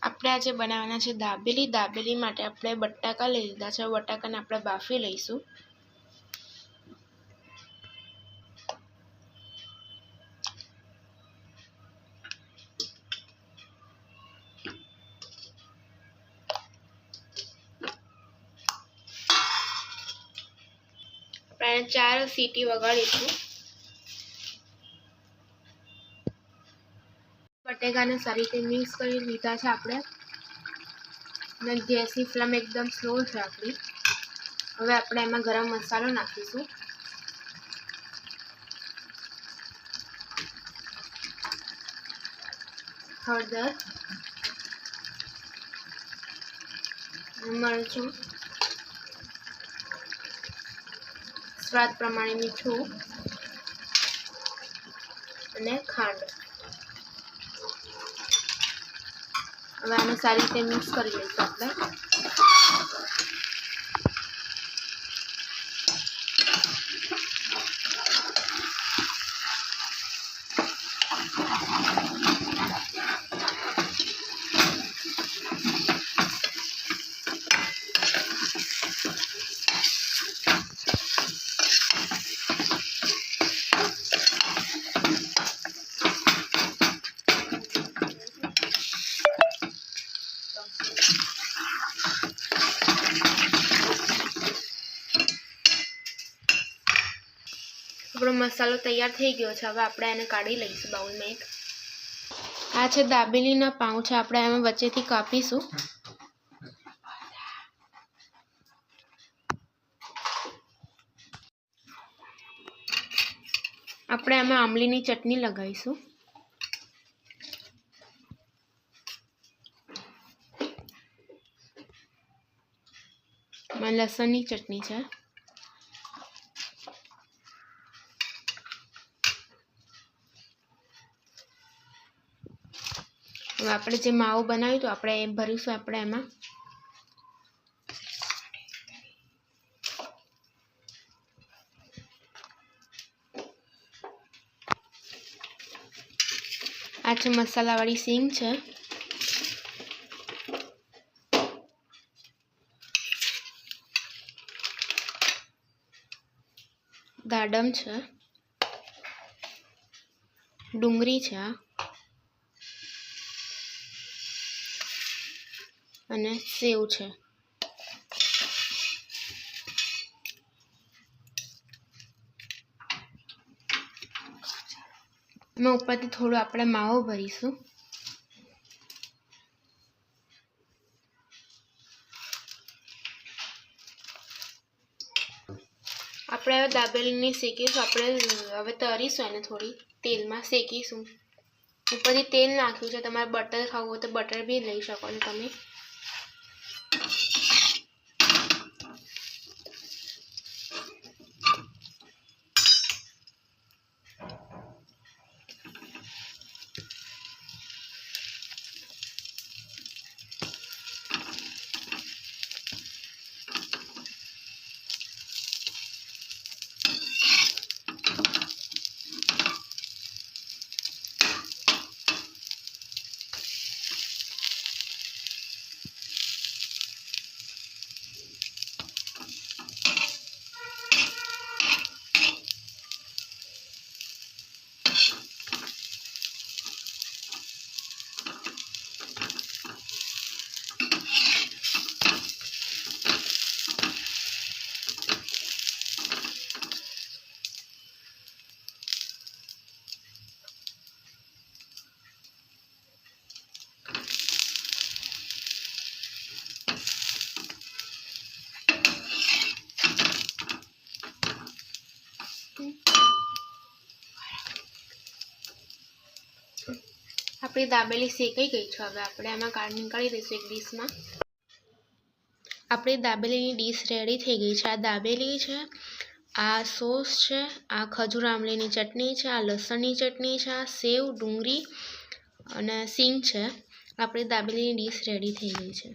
આપણે આજે બનાવવાના છે દાબેલી। દાબેલી માટે આપણે બટાકા લઈ લીધા છે। બટાકાને આપણે બાફી લઈશું। આપણે 4 સીટી વગાડીશું। બટેકાને સારી રીતે મિક્સ કરી લીધા છે આપણે, અને ગેસની ફ્લેમ એકદમ સ્લો છે આપણી। હવે આપણે એમાં ગરમ મસાલો નાખીશું। હળદર, મરચું, સ્વાદ પ્રમાણે મીઠું અને ખાંડ। હવે આને સારી રીતે મિક્સ કરી લઈશું આપણે। આપણો મસાલો તૈયાર થઈ ગયો છે। હવે આપણે એને કાઢી લઈશું બાઉલમાં એક। આ છે દાબેલીના પાઉં છે, આપણે એમાં વચ્ચેથી કાપીશું। આપણે આમાં આંબલીની ચટણી લગાવીશું। લસણની ચટણી છે। હવે આપણે જે માવો બનાવ્યું તો આપણે એ ભરીશું આપણે એમાં। આ છે મસાલાવાળી સીંગ છે, દાડમ છે, ડુંગળી છે અને સેવ છે। એમાં ઉપરથી થોડું આપણે માવો ભરીશું। આપણે હવે દાબેલીની શેકીશું। આપણે હવે તળીશું એને, થોડી તેલમાં શેકીશું। ઉપરથી તેલ નાખ્યું છે, તમારે બટર ખાવું હોય તો બટર બી લઈ શકો છો તમે। આપણી દાબેલી શેકાઈ ગઈ છે। હવે આપણે એમાં નીકાળી દઈશું એક ડીશમાં। આપણી દાબેલીની ડીશ રેડી થઈ ગઈ છે। આ દાબેલી છે, આ સોસ છે, આ ખજૂર આમલીની ચટણી છે, આ લસણની ચટણી છે, આ સેવ, ડુંગળી અને સીંગ છે। આપણી દાબેલીની ડીશ રેડી થઈ ગઈ છે।